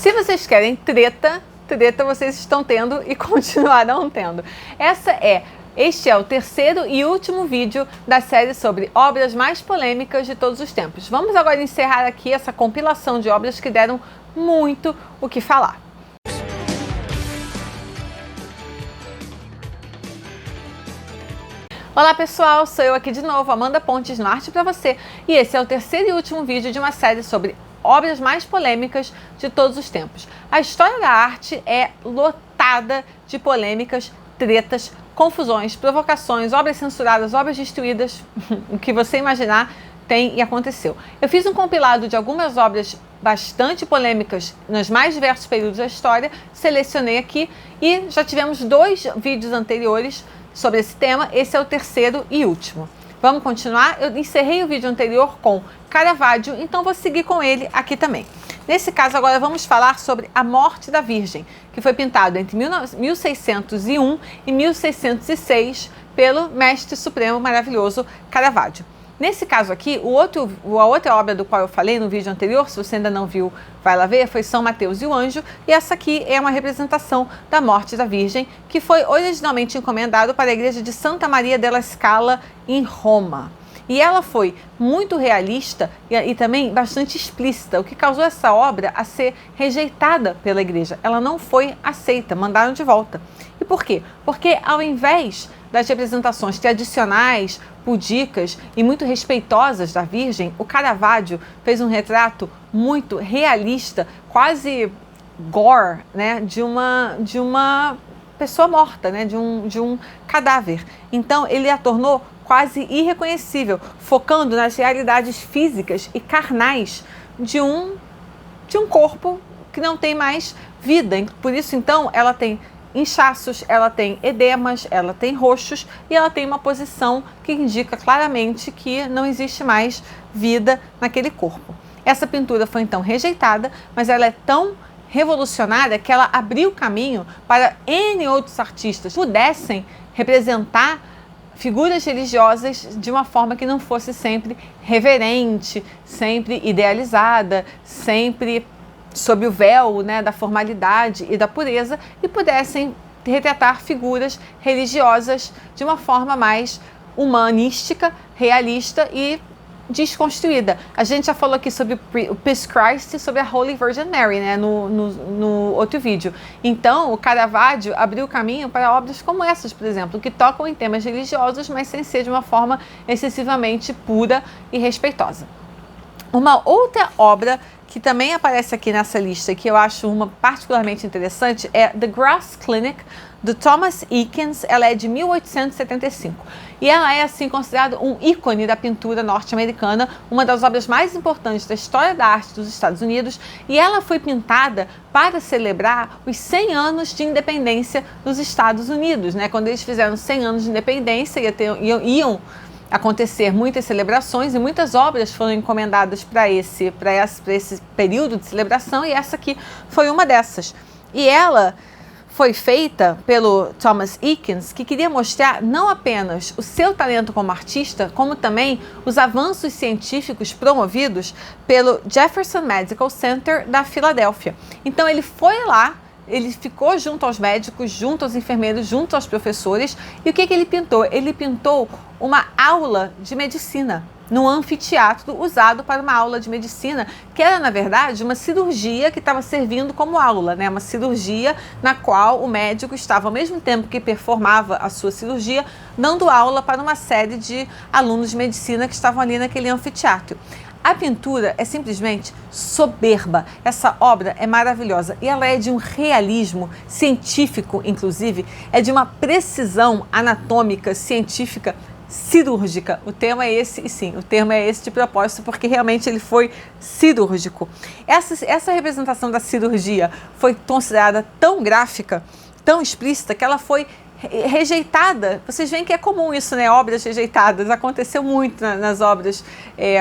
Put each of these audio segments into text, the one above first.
Se vocês querem treta vocês estão tendo e continuarão tendo. Este é o terceiro e último vídeo da série sobre obras mais polêmicas de todos os tempos. Vamos agora encerrar aqui essa compilação de obras que deram muito o que falar. Olá pessoal, sou eu aqui de novo, Amanda Pontes, no Arte Pra Você, e esse é o terceiro e último vídeo de uma série sobre obras mais polêmicas de todos os tempos. A história da arte é lotada de polêmicas, tretas, confusões, provocações, obras censuradas, obras destruídas, o que você imaginar tem e aconteceu. Eu fiz um compilado de algumas obras bastante polêmicas nos mais diversos períodos da história, selecionei aqui e já tivemos 2 vídeos anteriores sobre esse tema, esse é o terceiro e último. Vamos continuar? Eu encerrei o vídeo anterior com Caravaggio, então vou seguir com ele aqui também. Nesse caso agora vamos falar sobre A Morte da Virgem, que foi pintado entre 1601 e 1606 pelo mestre supremo maravilhoso Caravaggio. Nesse caso aqui, a outra obra do qual eu falei no vídeo anterior, se você ainda não viu, vai lá ver, foi São Mateus e o Anjo, e essa aqui é uma representação da Morte da Virgem, que foi originalmente encomendado para a igreja de Santa Maria della Scala, em Roma. E ela foi muito realista e também bastante explícita, o que causou essa obra a ser rejeitada pela igreja. Ela não foi aceita, mandaram de volta. E por quê? Porque ao invés das representações tradicionais, pudicas e muito respeitosas da Virgem, o Caravaggio fez um retrato muito realista, quase gore, né, de uma pessoa morta, né, de um cadáver. Então ele a tornou quase irreconhecível, focando nas realidades físicas e carnais de um corpo que não tem mais vida. Por isso, então, ela tem inchaços, ela tem edemas, ela tem roxos e ela tem uma posição que indica claramente que não existe mais vida naquele corpo. Essa pintura foi então rejeitada, mas ela é tão revolucionária que ela abriu caminho para N outros artistas que pudessem representar figuras religiosas de uma forma que não fosse sempre reverente, sempre idealizada, sempre sob o véu, né, da formalidade e da pureza, e pudessem retratar figuras religiosas de uma forma mais humanística, realista e desconstruída. A gente já falou aqui sobre o Peace Christ e sobre a Holy Virgin Mary, né, no outro vídeo. Então, o Caravaggio abriu caminho para obras como essas, por exemplo, que tocam em temas religiosos, mas sem ser de uma forma excessivamente pura e respeitosa. Uma outra obra que também aparece aqui nessa lista, que eu acho uma particularmente interessante, é The Grass Clinic, do Thomas Eakins. Ela é de 1875 e ela é assim considerada um ícone da pintura norte-americana, uma das obras mais importantes da história da arte dos Estados Unidos, e ela foi pintada para celebrar os 100 anos de independência dos Estados Unidos, né? Quando eles fizeram 100 anos de independência, iam acontecer muitas celebrações e muitas obras foram encomendadas para esse período de celebração, e essa aqui foi uma dessas. E ela foi feita pelo Thomas Eakins, que queria mostrar não apenas o seu talento como artista, como também os avanços científicos promovidos pelo Jefferson Medical Center da Filadélfia. Então ele foi lá, ele ficou junto aos médicos, junto aos enfermeiros, junto aos professores, e o que ele pintou? Ele pintou uma aula de medicina num anfiteatro usado para uma aula de medicina, que era, na verdade, uma cirurgia que estava servindo como aula, né? Uma cirurgia na qual o médico estava, ao mesmo tempo que performava a sua cirurgia, dando aula para uma série de alunos de medicina que estavam ali naquele anfiteatro. A pintura é simplesmente soberba. Essa obra é maravilhosa e ela é de um realismo científico, inclusive, é de uma precisão anatômica, científica, cirúrgica. O termo é esse, e sim, o termo é esse de propósito, porque realmente ele foi cirúrgico. Essa representação da cirurgia foi considerada tão gráfica, tão explícita, que ela foi rejeitada. Vocês veem que é comum isso, né? Obras rejeitadas. Aconteceu muito nas obras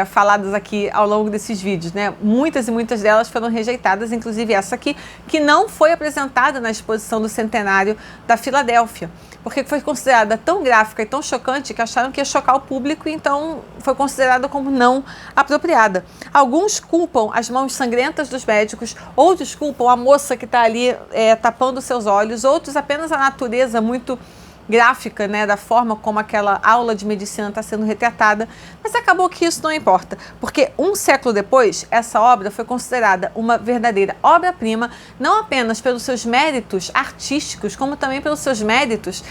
faladas aqui ao longo desses vídeos, né? Muitas e muitas delas foram rejeitadas, inclusive essa aqui, que não foi apresentada na exposição do centenário da Filadélfia, porque foi considerada tão gráfica e tão chocante que acharam que ia chocar o público e então foi considerada como não apropriada. Alguns culpam as mãos sangrentas dos médicos, outros culpam a moça que está ali tapando seus olhos, outros apenas a natureza muito gráfica, né, da forma como aquela aula de medicina está sendo retratada, mas acabou que isso não importa, porque um século depois, essa obra foi considerada uma verdadeira obra-prima, não apenas pelos seus méritos artísticos, como também pelos seus méritos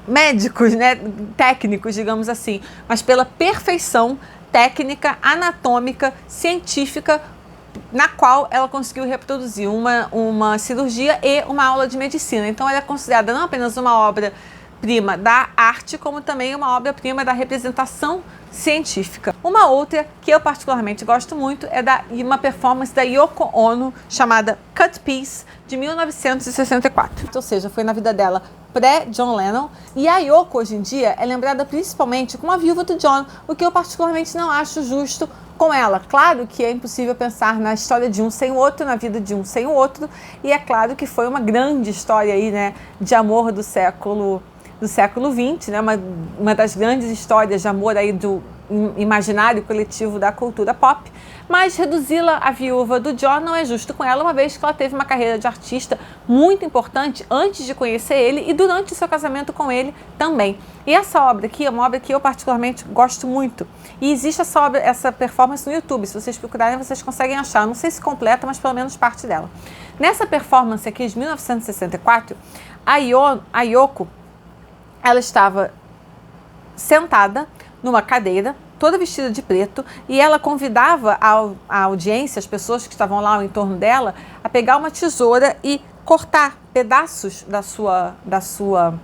médicos, né, técnicos, digamos assim, mas pela perfeição técnica, anatômica, científica, na qual ela conseguiu reproduzir uma cirurgia e uma aula de medicina. Então ela é considerada não apenas uma obra-prima da arte, como também uma obra-prima da representação científica. Uma outra que eu particularmente gosto muito é uma performance da Yoko Ono chamada Cut Piece, de 1964. Ou seja, foi na vida dela pré-John Lennon, e a Yoko hoje em dia é lembrada principalmente como a viúva do John, o que eu particularmente não acho justo com ela. Claro que é impossível pensar na história de um sem o outro, na vida de um sem o outro, e é claro que foi uma grande história aí, né, de amor do século XX, né, uma das grandes histórias de amor aí do imaginário coletivo da cultura pop, mas reduzi-la à viúva do John não é justo com ela, uma vez que ela teve uma carreira de artista muito importante antes de conhecer ele e durante o seu casamento com ele também. E essa obra aqui é uma obra que eu particularmente gosto muito. E existe essa performance no YouTube. Se vocês procurarem, vocês conseguem achar. Não sei se completa, mas pelo menos parte dela. Nessa performance aqui de 1964, a Yoko, ela estava sentada numa cadeira, toda vestida de preto, e ela convidava a audiência, as pessoas que estavam lá ao entorno dela, a pegar uma tesoura e cortar pedaços da sua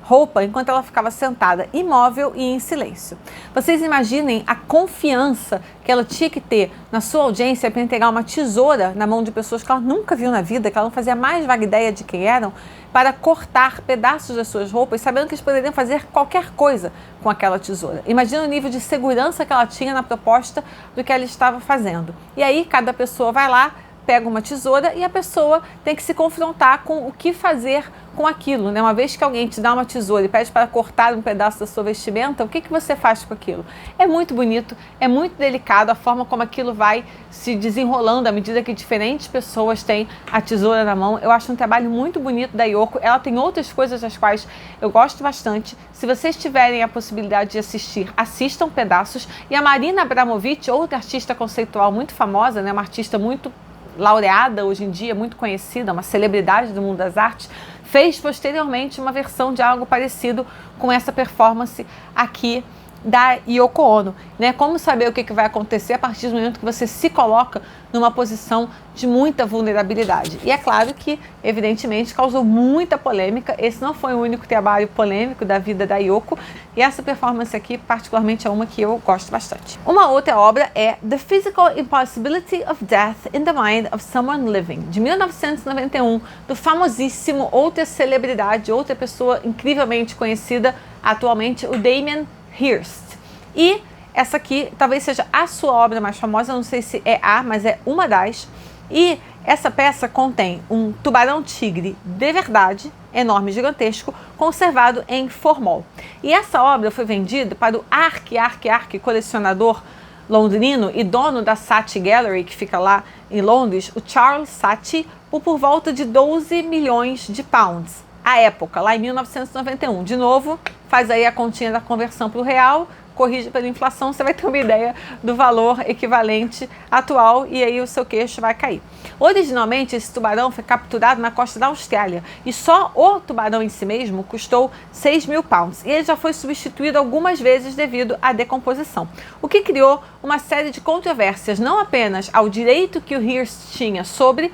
roupa enquanto ela ficava sentada, imóvel e em silêncio. Vocês imaginem a confiança que ela tinha que ter na sua audiência para entregar uma tesoura na mão de pessoas que ela nunca viu na vida, que ela não fazia a mais vaga ideia de quem eram, para cortar pedaços das suas roupas, sabendo que eles poderiam fazer qualquer coisa com aquela tesoura. Imagina o nível de segurança que ela tinha na proposta do que ela estava fazendo. E aí cada pessoa vai lá, pega uma tesoura e a pessoa tem que se confrontar com o que fazer com aquilo, né? Uma vez que alguém te dá uma tesoura e pede para cortar um pedaço da sua vestimenta, o que você faz com aquilo? É muito bonito, é muito delicado a forma como aquilo vai se desenrolando à medida que diferentes pessoas têm a tesoura na mão. Eu acho um trabalho muito bonito da Yoko. Ela tem outras coisas das quais eu gosto bastante. Se vocês tiverem a possibilidade de assistir, assistam pedaços. E a Marina Abramovic, outra artista conceitual muito famosa, né? Uma artista muito laureada hoje em dia, muito conhecida, uma celebridade do mundo das artes, fez posteriormente uma versão de algo parecido com essa performance aqui da Yoko Ono, né? Como saber o que vai acontecer a partir do momento que você se coloca numa posição de muita vulnerabilidade. E é claro que, evidentemente, causou muita polêmica. Esse não foi o único trabalho polêmico da vida da Yoko, e essa performance aqui, particularmente, é uma que eu gosto bastante. Uma outra obra é The Physical Impossibility of Death in the Mind of Someone Living, de 1991, do famosíssimo, outra celebridade, outra pessoa incrivelmente conhecida atualmente, o Damien Hirst. E essa aqui talvez seja a sua obra mais famosa, não sei se é mas é uma das. E essa peça contém um tubarão-tigre de verdade, enorme, gigantesco, conservado em formol. E essa obra foi vendida para o colecionador londrino e dono da Saatchi Gallery, que fica lá em Londres, o Charles Saatchi, por volta de 12 milhões de pounds. À época, lá em 1991. De novo, faz aí a continha da conversão para o real, corrige pela inflação, você vai ter uma ideia do valor equivalente atual e aí o seu queixo vai cair. Originalmente, esse tubarão foi capturado na costa da Austrália e só o tubarão em si mesmo custou 6 mil pounds e ele já foi substituído algumas vezes devido à decomposição, o que criou uma série de controvérsias, não apenas ao direito que o Hirst tinha sobre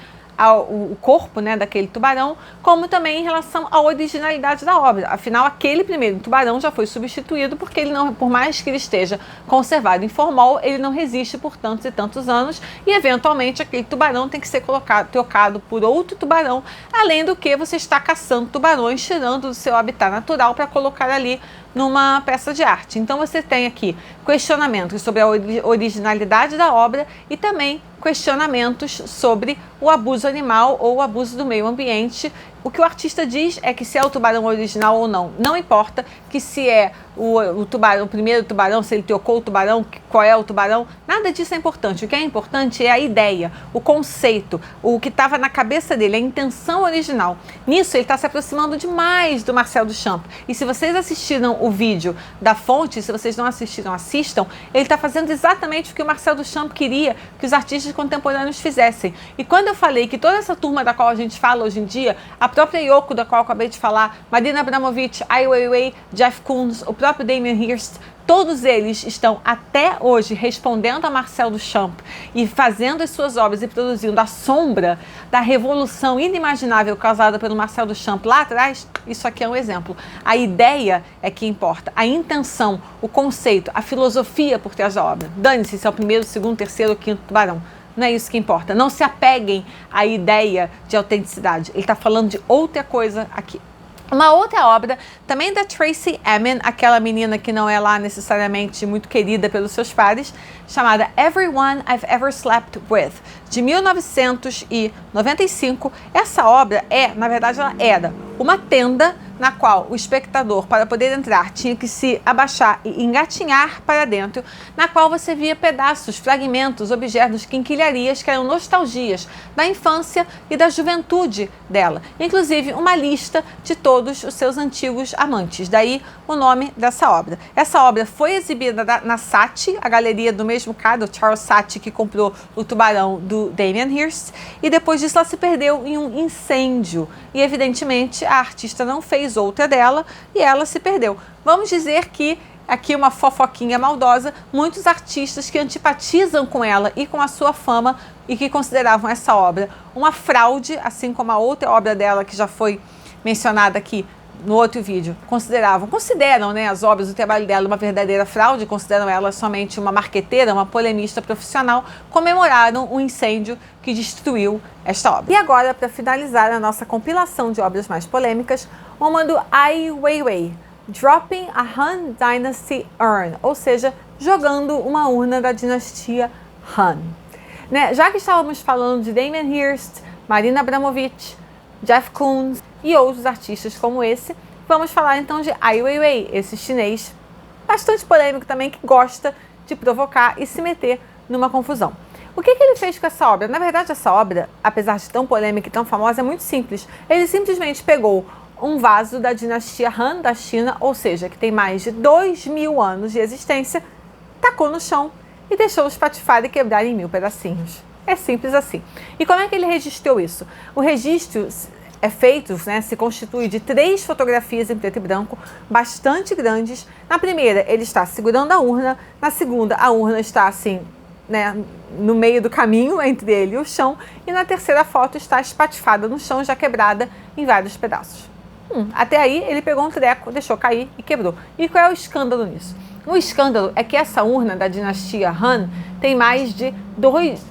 o corpo, né, daquele tubarão, como também em relação à originalidade da obra. Afinal, aquele primeiro tubarão já foi substituído porque ele não, por mais que ele esteja conservado em formol, ele não resiste por tantos e tantos anos e, eventualmente, aquele tubarão tem que ser trocado por outro tubarão, além do que você está caçando tubarões, tirando do seu habitat natural para colocar ali numa peça de arte. Então você tem aqui questionamentos sobre a originalidade da obra e também questionamentos sobre o abuso animal ou o abuso do meio ambiente. O que o artista diz é que se é o tubarão original ou não, não importa, que se é o tubarão, o primeiro tubarão, se ele trocou o tubarão, qual é o tubarão, nada disso é importante. O que é importante é a ideia, o conceito, o que estava na cabeça dele, a intenção original. Nisso ele está se aproximando demais do Marcel Duchamp. E se vocês assistiram o vídeo da fonte, se vocês não assistiram, assistam, ele está fazendo exatamente o que o Marcel Duchamp queria que os artistas contemporâneos fizessem. E quando eu falei que toda essa turma da qual a gente fala hoje em dia, a própria Yoko, da qual eu acabei de falar, Marina Abramovic, Ai Weiwei, Jeff Koons, o próprio Damien Hirst, todos eles estão até hoje respondendo a Marcel Duchamp e fazendo as suas obras e produzindo a sombra da revolução inimaginável causada pelo Marcel Duchamp lá atrás. Isso aqui é um exemplo. A ideia é que importa, a intenção, o conceito, a filosofia por trás da obra. Dane-se se é o primeiro, segundo, terceiro ou quinto tubarão. Não é isso que importa. Não se apeguem à ideia de autenticidade. Ele está falando de outra coisa aqui. Uma outra obra, também da Tracey Emin, aquela menina que não é lá necessariamente muito querida pelos seus pares, chamada Everyone I've Ever Slept With, de 1995. Essa obra na verdade, ela era uma tenda na qual o espectador, para poder entrar, tinha que se abaixar e engatinhar para dentro, na qual você via pedaços, fragmentos, objetos, quinquilharias que eram nostalgias da infância e da juventude dela. Inclusive, uma lista de todos os seus antigos amantes. Daí o nome dessa obra. Essa obra foi exibida na Saatchi, a galeria do mesmo cara, o Charles Saatchi, que comprou o tubarão do Damien Hirst, e depois disso ela se perdeu em um incêndio. E, evidentemente, a artista não fez outra dela e ela se perdeu. Vamos dizer que, aqui uma fofoquinha maldosa, muitos artistas que antipatizam com ela e com a sua fama e que consideravam essa obra uma fraude, assim como a outra obra dela que já foi mencionada aqui no outro vídeo, consideram, né, as obras, o trabalho dela uma verdadeira fraude, consideram ela somente uma marqueteira, uma polemista profissional, comemoraram o incêndio que destruiu esta obra. E agora, para finalizar a nossa compilação de obras mais polêmicas, uma do Ai Weiwei, Dropping a Han Dynasty Urn, ou seja, jogando uma urna da dinastia Han. Né? Já que estávamos falando de Damien Hirst, Marina Abramovic, Jeff Koons e outros artistas como esse, vamos falar então de Ai Weiwei, esse chinês bastante polêmico também, que gosta de provocar e se meter numa confusão. O que ele fez com essa obra? Na verdade, essa obra, apesar de tão polêmica e tão famosa, é muito simples. Ele simplesmente pegou um vaso da dinastia Han da China, ou seja, que tem mais de 2.000 anos de existência, tacou no chão e deixou espatifar e quebrar em 1000 pedacinhos. É simples assim. E como é que ele registrou isso? O registro é feito, né, se constitui de 3 fotografias em preto e branco, bastante grandes. Na primeira, ele está segurando a urna. Na segunda, a urna está assim, né, no meio do caminho entre ele e o chão. E na terceira foto está espatifada no chão, já quebrada em vários pedaços. Até aí, ele pegou um treco, deixou cair e quebrou. E qual é o escândalo nisso? O escândalo é que essa urna da dinastia Han tem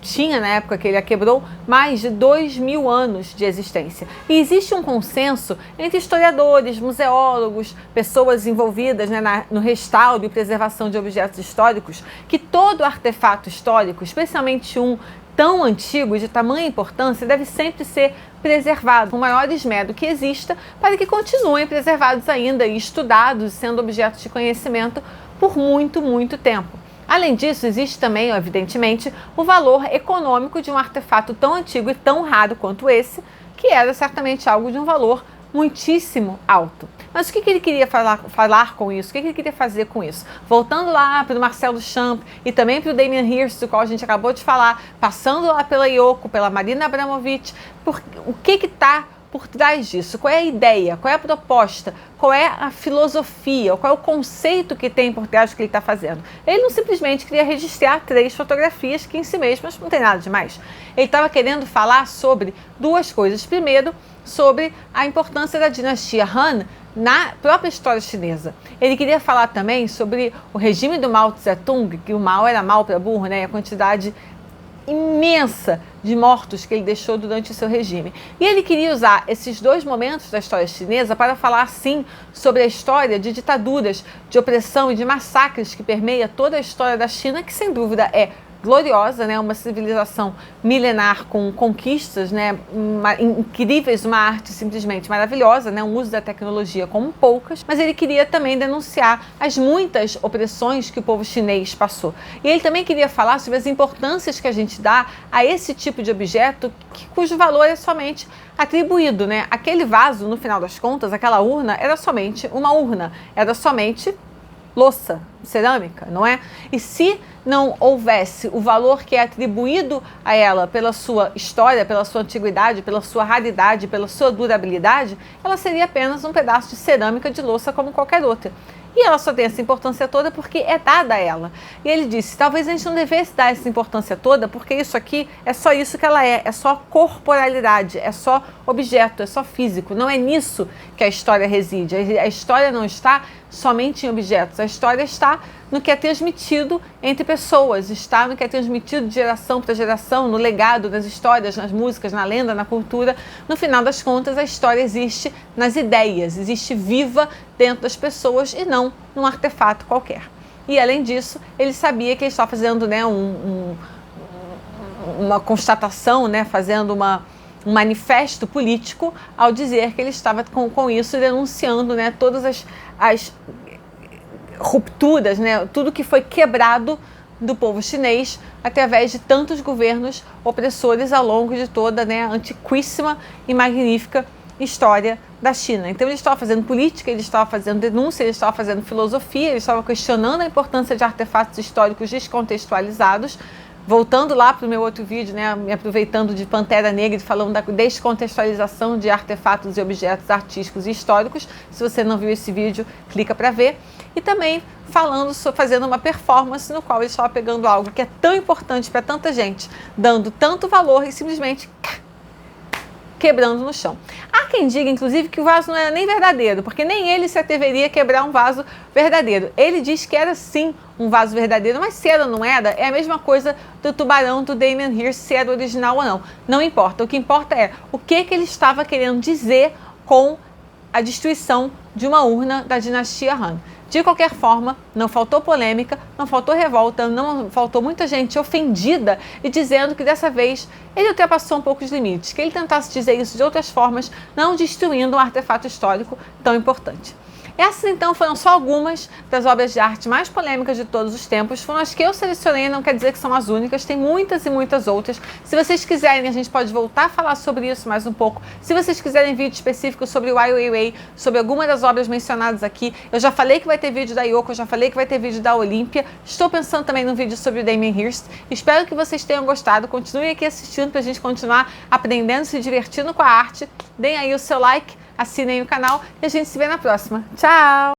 tinha na época que ele a quebrou, mais de 2.000 anos de existência. E existe um consenso entre historiadores, museólogos, pessoas envolvidas, né, no restauro e preservação de objetos históricos, que todo artefato histórico, especialmente um tão antigo e de tamanha importância, deve sempre ser preservado com o maior esmero que exista, para que continuem preservados ainda e estudados, sendo objetos de conhecimento por muito, muito tempo. Além disso, existe também, evidentemente, o valor econômico de um artefato tão antigo e tão raro quanto esse, que era certamente algo de um valor muitíssimo alto. Mas o que ele queria falar com isso? O que ele queria fazer com isso? Voltando lá para o Marcel Duchamp e também para o Damien Hirst, do qual a gente acabou de falar, passando lá pela Yoko, pela Marina Abramovic, o que está por trás disso, qual é a ideia, qual é a proposta, qual é a filosofia, qual é o conceito que tem por trás do que ele está fazendo. Ele não simplesmente queria registrar 3 fotografias que em si mesmas não tem nada demais. Ele estava querendo falar sobre 2 coisas. Primeiro, sobre a importância da dinastia Han na própria história chinesa. Ele queria falar também sobre o regime do Mao Tse-tung, que o Mao era mal para burro, né? A quantidade imensa de mortos que ele deixou durante o seu regime. E ele queria usar esses 2 momentos da história chinesa para falar, sim, sobre a história de ditaduras, de opressão e de massacres que permeia toda a história da China, que sem dúvida é gloriosa, né? Uma civilização milenar com conquistas, né? Incríveis, uma arte simplesmente maravilhosa, né? Um uso da tecnologia como poucas, mas ele queria também denunciar as muitas opressões que o povo chinês passou. E ele também queria falar sobre as importâncias que a gente dá a esse tipo de objeto cujo valor é somente atribuído, né? Aquele vaso, no final das contas, aquela urna, era somente uma urna, era somente louça, cerâmica, não é? E se não houvesse o valor que é atribuído a ela pela sua história, pela sua antiguidade, pela sua raridade, pela sua durabilidade, ela seria apenas um pedaço de cerâmica de louça como qualquer outra. E ela só tem essa importância toda porque é dada a ela. E ele disse, talvez a gente não devesse dar essa importância toda porque isso aqui é só isso que ela é só corporalidade, é só objeto, é só físico. Não é nisso que a história reside. A história não está somente em objetos, a história está no que é transmitido entre pessoas, está no que é transmitido de geração para geração, no legado, nas histórias, nas músicas, na lenda, na cultura. No final das contas, a história existe nas ideias, existe viva dentro das pessoas e não num artefato qualquer. E além disso, ele sabia que ele estava fazendo, né, uma constatação, né, fazendo um manifesto político ao dizer que ele estava com isso denunciando, né, todas as rupturas, né, tudo que foi quebrado do povo chinês através de tantos governos opressores ao longo de toda, né, antiquíssima e magnífica história da China. Então ele estava fazendo política, ele estava fazendo denúncia, ele estava fazendo filosofia, ele estava questionando a importância de artefatos históricos descontextualizados. Voltando lá para o meu outro vídeo, né, me aproveitando de Pantera Negra e falando da descontextualização de artefatos e objetos artísticos e históricos. Se você não viu esse vídeo, clica para ver. E também fazendo uma performance no qual ele estava pegando algo que é tão importante para tanta gente, dando tanto valor e simplesmente quebrando no chão. Há quem diga, inclusive, que o vaso não era nem verdadeiro, porque nem ele se atreveria a quebrar um vaso verdadeiro. Ele diz que era sim um vaso verdadeiro, mas se era ou não era, é a mesma coisa do tubarão do Damien Hirst, se era original ou não. Não importa. O que importa é o que ele estava querendo dizer com a destruição de uma urna da dinastia Han. De qualquer forma, não faltou polêmica, não faltou revolta, não faltou muita gente ofendida e dizendo que dessa vez ele ultrapassou um pouco os limites, que ele tentasse dizer isso de outras formas, não destruindo um artefato histórico tão importante. Essas, então, foram só algumas das obras de arte mais polêmicas de todos os tempos. Foram as que eu selecionei, não quer dizer que são as únicas, tem muitas e muitas outras. Se vocês quiserem, a gente pode voltar a falar sobre isso mais um pouco. Se vocês quiserem vídeo específico sobre o Ai Weiwei, sobre alguma das obras mencionadas aqui, eu já falei que vai ter vídeo da Yoko, eu já falei que vai ter vídeo da Olímpia. Estou pensando também no vídeo sobre o Damien Hirst. Espero que vocês tenham gostado. Continuem aqui assistindo para a gente continuar aprendendo, se divertindo com a arte. Deem aí o seu like, assinem o canal e a gente se vê na próxima. Tchau!